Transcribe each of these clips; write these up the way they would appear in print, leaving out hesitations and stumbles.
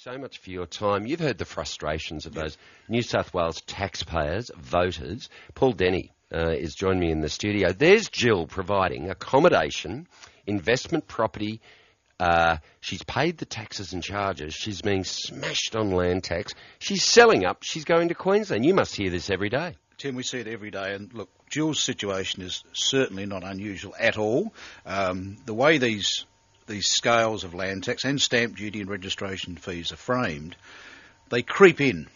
so much for your time. You've heard the frustrations of those New South Wales taxpayers, voters. Paul Denny is joining me in the studio. There's Jill providing accommodation, investment property. She's paid the taxes and charges. She's being smashed on land tax. She's selling up. She's going to Queensland. You must hear this every day. Tim, we see it every day, and look, Jill's situation is certainly not unusual at all. The way these scales of land tax and stamp duty and registration fees are framed, they creep in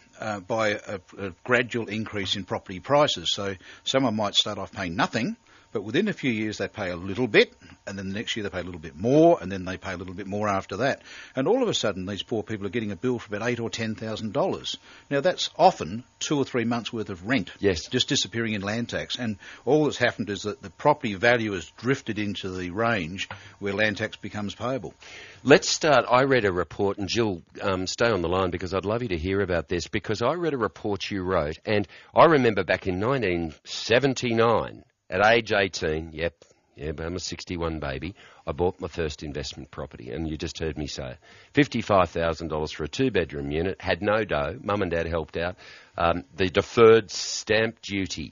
by a gradual increase in property prices. So someone might start off paying nothing, but within a few years they pay a little bit, and then the next year they pay a little bit more, and then they pay a little bit more after that. And all of a sudden these poor people are getting a bill for about $8,000 or $10,000. Now that's often 2 or 3 months' worth of rent just disappearing in land tax. And all that's happened is that the property value has drifted into the range where land tax becomes payable. Let's start. I read a report, and Jill, stay on the line because I'd love you to hear about this, because I read a report you wrote, and I remember back in 1979, at age 18, but I'm a 61 baby, I bought my first investment property, and you just heard me say $55,000 for a 2-bedroom unit, had no dough, mum and dad helped out, the deferred stamp duty,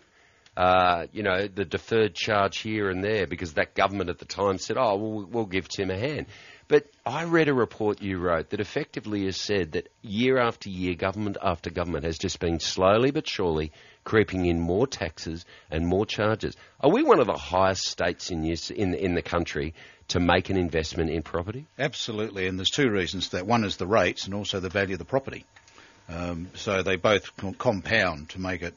the deferred charge here and there, because that government at the time said, we'll give Tim a hand. But I read a report you wrote that effectively has said that year after year, government after government has just been slowly but surely creeping in more taxes and more charges. Are we one of the highest states in the country to make an investment in property? Absolutely, and there's 2 reasons for that. One is the rates and also the value of the property. So they both compound to make it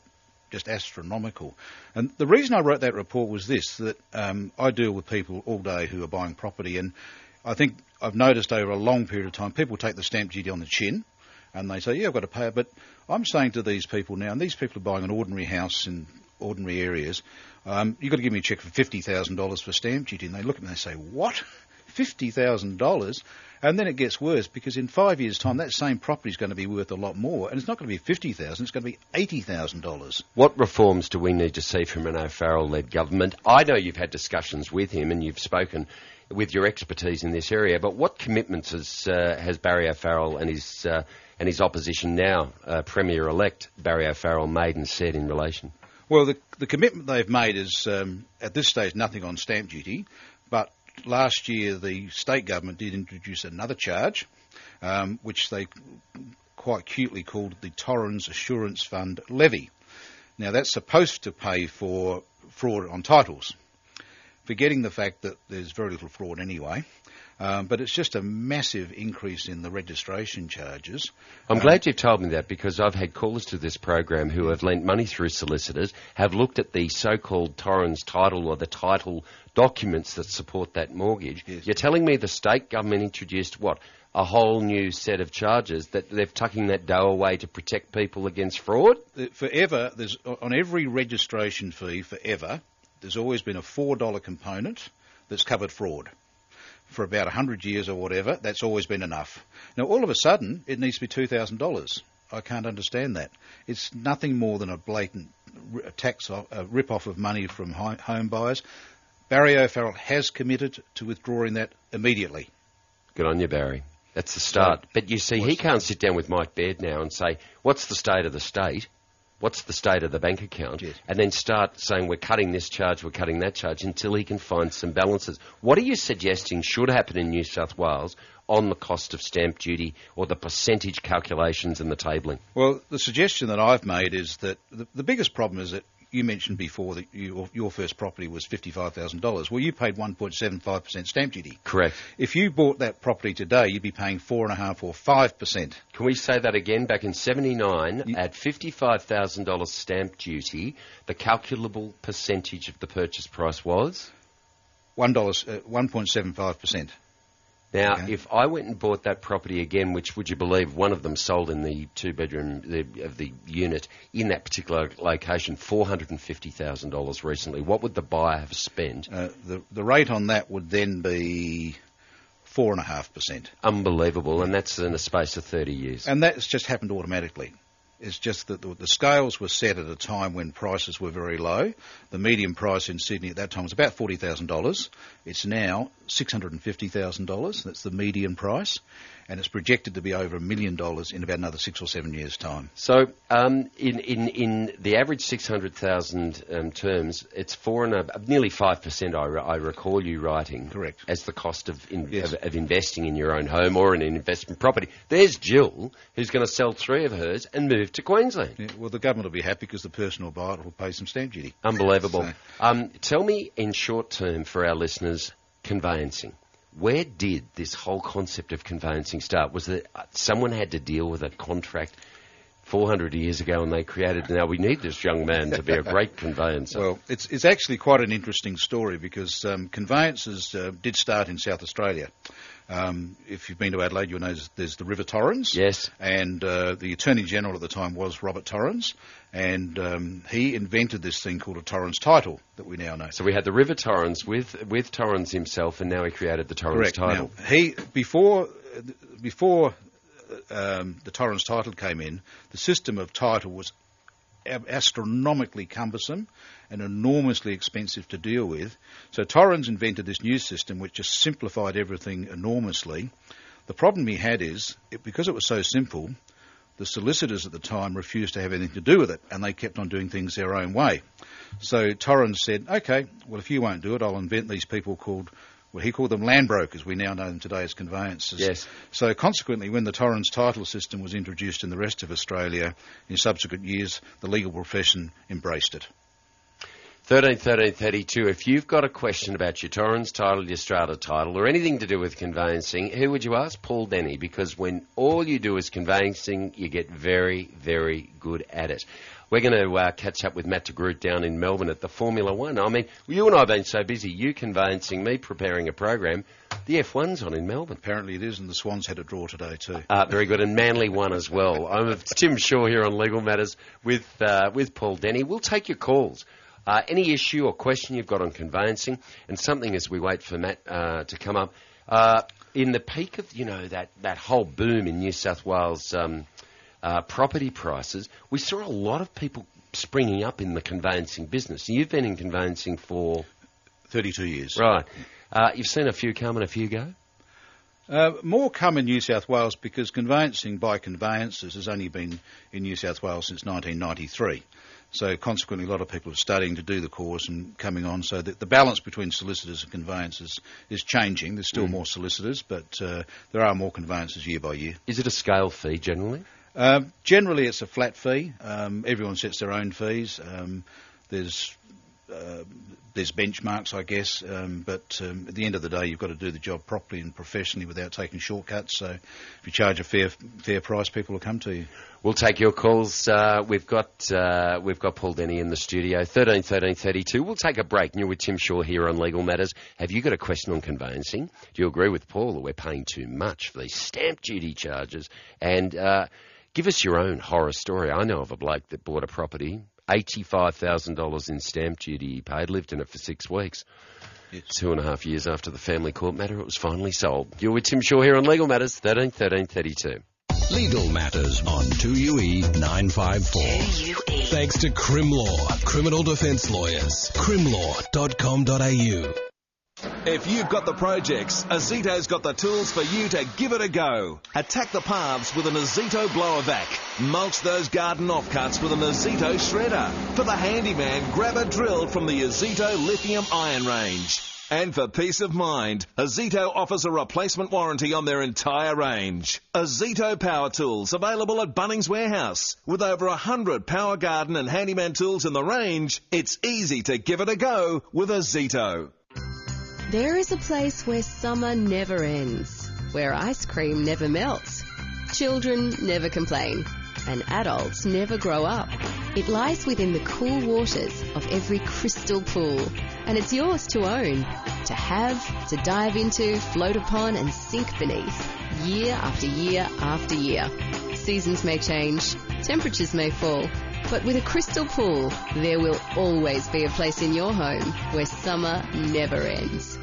just astronomical. And the reason I wrote that report was this, that I deal with people all day who are buying property, and I think I've noticed over a long period of time, people take the stamp duty on the chin, and they say, I've got to pay it. But I'm saying to these people now, and these people are buying an ordinary house in ordinary areas, you've got to give me a cheque for $50,000 for stamp duty. And they look at me and they say, what? $50,000? And then it gets worse, because in 5 years' time, that same property is going to be worth a lot more, and it's not going to be $50,000, it's going to be $80,000. What reforms do we need to see from an O'Farrell-led government? I know you've had discussions with him and you've spoken with your expertise in this area, but what commitments has Barry O'Farrell and his opposition now, Premier-elect Barry O'Farrell, made and said in relation? Well, the commitment they've made is, at this stage, nothing on stamp duty, but last year the state government did introduce another charge, which they quite cutely called the Torrens Assurance Fund levy. Now that's supposed to pay for fraud on titles, forgetting the fact that there's very little fraud anyway. But it's just a massive increase in the registration charges. I'm glad you've told me that, because I've had callers to this program who have lent money through solicitors, have looked at the so-called Torrens title or the title documents that support that mortgage. Yes. You're telling me the state government introduced, a whole new set of charges, that they're tucking that dough away to protect people against fraud? Forever, on every registration fee forever, there's always been a $4 component that's covered fraud. For about 100 years or whatever, that's always been enough. Now, all of a sudden, it needs to be $2,000. I can't understand that. It's nothing more than a blatant tax, a rip-off of money from home buyers. Barry O'Farrell has committed to withdrawing that immediately. Good on you, Barry. That's the start. But you see, he can't sit down with Mike Baird now and say, what's the state of the state? What's the state of the bank account? Yes. And then start saying we're cutting this charge, we're cutting that charge, until he can find some balances. What are you suggesting should happen in New South Wales on the cost of stamp duty or the percentage calculations and the tabling? Well, the suggestion that I've made is that the biggest problem is that you mentioned before that your first property was $55,000. Well, you paid 1.75% stamp duty. Correct. If you bought that property today, you'd be paying 4.5% or 5%. Can we say that again? Back in 79, at $55,000 stamp duty, the calculable percentage of the purchase price was? $1.75%. Now, Okay. if I went and bought that property again, which, would you believe, one of them sold in the 2-bedroom of the unit in that particular location, $450,000 recently, what would the buyer have spent? The rate on that would then be 4.5%. Unbelievable, and that's in a space of 30 years. And that's just happened automatically. It's just that the scales were set at a time when prices were very low. The median price in Sydney at that time was about $40,000. It's now $650,000. That's the median price. And it's projected to be over $1 million in about another 6 or 7 years' time. So in the average 600,000 terms, it's nearly 5%, I recall you writing. Correct. As the cost of investing in your own home or in an investment property. There's Jill, who's going to sell 3 of hers and move to Queensland. Yeah, well, the government will be happy because the person who'll buy it will pay some stamp duty. Unbelievable. So. Tell me, in short term, for our listeners, conveyancing. Where did this whole concept of conveyancing start? Was it someone had to deal with a contract 400 years ago and they created, now we need this young man to be a great conveyancer? Well, it's actually quite an interesting story because conveyances did start in South Australia. If you've been to Adelaide, you'll know there's the River Torrens. Yes. And the Attorney General at the time was Robert Torrens, and he invented this thing called a torrens title that we now know. So we had the River Torrens with Torrens himself, and now he created the torrens title. Now, before the torrens title came in, the system of title was astronomically cumbersome and enormously expensive to deal with. So Torrens invented this new system which just simplified everything enormously. The problem he had is, because it was so simple, the solicitors at the time refused to have anything to do with it, and they kept on doing things their own way. So Torrens said, okay, well, if you won't do it, I'll invent these people he called them land brokers. We now know them today as conveyancers. Yes. So consequently, when the torrens title system was introduced in the rest of Australia in subsequent years, the legal profession embraced it. 1332. If you've got a question about your torrens title, your strata title, or anything to do with conveyancing, who would you ask? Paul Denny, because when all you do is conveyancing, you get very, very good at it. We're going to catch up with Matt de Groot down in Melbourne at the Formula One. I mean, you and I have been so busy, you conveyancing, me preparing a program. The F1's on in Melbourne. Apparently it is, and the Swans had a draw today too. Very good, and Manly won as well. I'm with Tim Shaw here on Legal Matters with Paul Denny. We'll take your calls. Any issue or question you've got on conveyancing, and something as we wait for Matt to come up. In the peak of, that whole boom in New South Wales property prices, we saw a lot of people springing up in the conveyancing business. You've been in conveyancing for 32 years. Right. You've seen a few come and a few go? More come in New South Wales because conveyancing by conveyancers has only been in New South Wales since 1993. So consequently, a lot of people are studying to do the course and coming on. So the balance between solicitors and conveyancers is changing. There's still more solicitors, but there are more conveyancers year by year. Is it a scale fee generally? Generally, it's a flat fee. Everyone sets their own fees. There's benchmarks, I guess, but at the end of the day, you've got to do the job properly and professionally without taking shortcuts. So if you charge a fair price, people will come to you. We'll take your calls. We've got Paul Denny in the studio, 1332. We'll take a break. You're with Tim Shaw here on Legal Matters. Have you got a question on conveyancing? Do you agree with Paul that we're paying too much for these stamp duty charges? And give us your own horror story. I know of a bloke that bought a property, $85,000 in stamp duty he paid, lived in it for 6 weeks. Yes. 2.5 years after the family court matter, it was finally sold. You're with Tim Shaw here on Legal Matters, 1332. Legal Matters on 2UE 954. 2UE. Thanks to Crim Law, criminal defence lawyers. crimlaw.com.au. If you've got the projects, Azito's got the tools for you to give it a go. Attack the paths with an Azito blower vac. Mulch those garden offcuts with an Azito shredder. For the handyman, grab a drill from the Azito lithium iron range. And for peace of mind, Azito offers a replacement warranty on their entire range. Azito Power Tools, available at Bunnings Warehouse. With over 100 power garden and handyman tools in the range, it's easy to give it a go with Azito. There is a place where summer never ends, where ice cream never melts, children never complain, and adults never grow up. It lies within the cool waters of every crystal pool, and it's yours to own, to have, to dive into, float upon and sink beneath, year after year after year. Seasons may change, temperatures may fall, but with a crystal pool, there will always be a place in your home where summer never ends.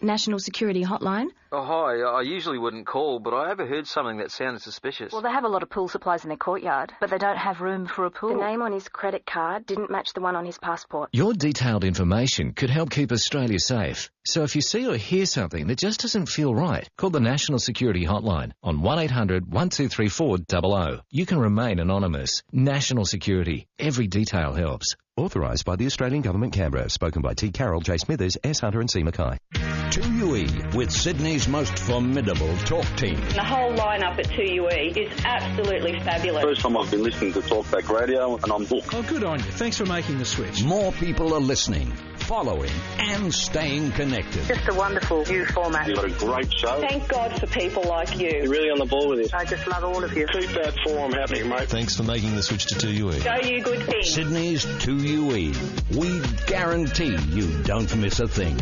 National Security Hotline. Oh, hi. I usually wouldn't call, but I overheard something that sounded suspicious. Well, they have a lot of pool supplies in their courtyard, but they don't have room for a pool. The name on his credit card didn't match the one on his passport. Your detailed information could help keep Australia safe. So if you see or hear something that just doesn't feel right, call the National Security Hotline on 1800 1234 00. You can remain anonymous. National Security. Every detail helps. Authorised by the Australian Government, Canberra. Spoken by T. Carroll, J. Smithers, S. Hunter and C. Mackay. 2UE with Sydney's most formidable talk team. The whole lineup at 2UE is absolutely fabulous. First time I've been listening to Talkback Radio and I'm hooked. Oh, good on you. Thanks for making the switch. More people are listening, following and staying connected. Just a wonderful new format. You've got a great show. Thank God for people like you. You're really on the ball with it. I just love all of you. Keep that form happening, mate. Thanks for making the switch to 2UE. Go you good thing. Sydney's 2UE. We guarantee you don't miss a thing.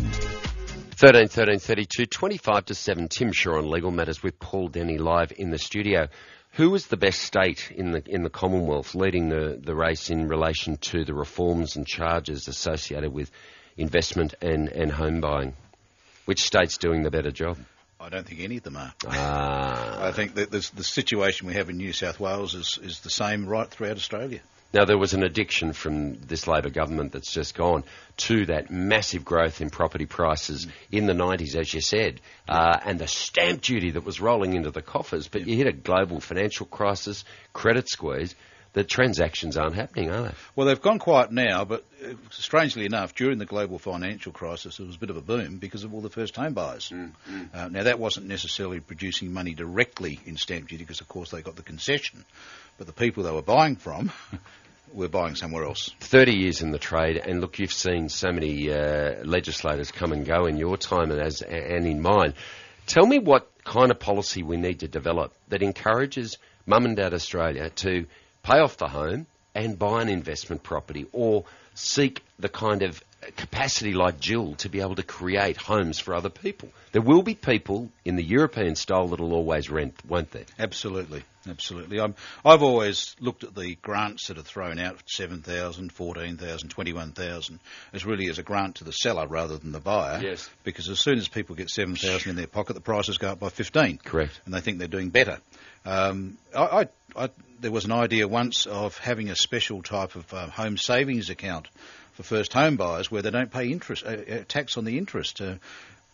13 32, 25 to 7. Tim Shaw on Legal Matters with Paul Denny live in the studio. Who was the best state in the Commonwealth leading the race in relation to the reforms and charges associated with investment and home buying? Which state's doing the better job? I don't think any of them are. Ah. I think that the situation we have in New South Wales is the same right throughout Australia. Now, there was an addiction from this Labor government that's just gone to that massive growth in property prices in the 90s, as you said, and the stamp duty that was rolling into the coffers. But you hit a global financial crisis, credit squeeze. The transactions aren't happening, are they? Well, they've gone quiet now, but strangely enough, during the global financial crisis, there was a bit of a boom because of all the first home buyers. Now, that wasn't necessarily producing money directly in stamp duty because, of course, they got the concession. But the people they were buying from were buying somewhere else. 30 years in the trade, and look, you've seen so many legislators come and go in your time and in mine. Tell me what kind of policy we need to develop that encourages mum and dad Australia to pay off the home and buy an investment property, or seek the kind of capacity like Jill to be able to create homes for other people. There will be people in the European style that will always rent, won't there? Absolutely. I've always looked at the grants that are thrown out, 7,000, 14,000, 21,000, as really as a grant to the seller rather than the buyer. Yes. Because as soon as people get 7,000 in their pocket, the prices go up by 15. Correct. And they think they're doing better. There was an idea once of having a special type of home savings account for first home buyers where they don't pay interest, tax on the interest. A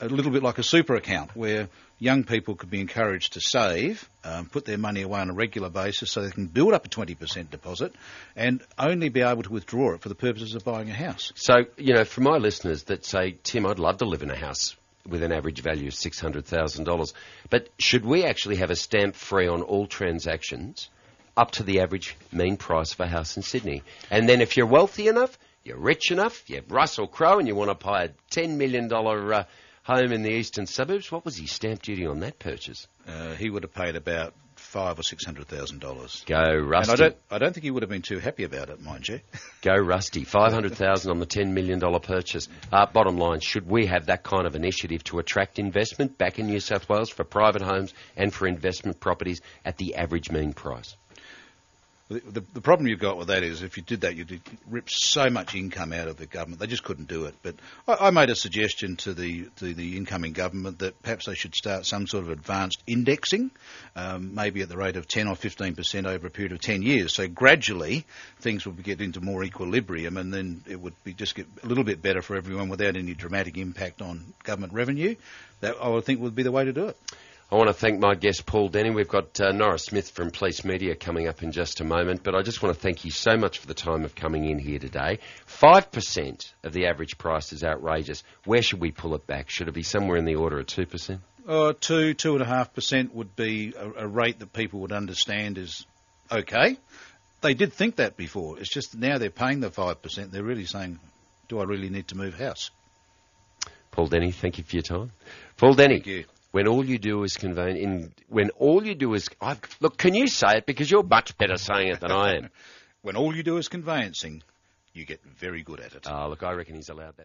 little bit like a super account where young people could be encouraged to save, put their money away on a regular basis so they can build up a 20% deposit and only be able to withdraw it for the purposes of buying a house. So, for my listeners that say, Tim, I'd love to live in a house with an average value of $600,000, but should we actually have a stamp free on all transactions up to the average mean price of a house in Sydney? And then if you're wealthy enough, you're rich enough, you're Russell Crowe and you want to buy a $10 million home in the eastern suburbs, what was his stamp duty on that purchase? He would have paid about $500,000 or $600,000. Go Rusty. And I don't think he would have been too happy about it, mind you. Go Rusty. $500,000 on the $10 million purchase. Bottom line, should we have that kind of initiative to attract investment back in New South Wales for private homes and for investment properties at the average mean price? The problem you've got with that is if you did that, you'd rip so much income out of the government. They just couldn't do it. But I made a suggestion to the incoming government that perhaps they should start some sort of advanced indexing, maybe at the rate of 10 or 15% over a period of 10 years. So gradually things will get into more equilibrium, and then it would just get a little bit better for everyone without any dramatic impact on government revenue. That I would think would be the way to do it. I want to thank my guest, Paul Denny. We've got Norris Smith from Police Media coming up in just a moment, but I just want to thank you so much for the time of coming in here today. 5% of the average price is outrageous. Where should we pull it back? Should it be somewhere in the order of 2%? 2.5% would be a rate that people would understand is okay. They did think that before. It's just now they're paying the 5%. They're really saying, do I really need to move house? Paul Denny, thank you for your time. Paul Denny. Thank you. When all you do is look, can you say it? Because you're much better saying it than I am. When all you do is conveyancing, you get very good at it. Look, I reckon he's allowed that.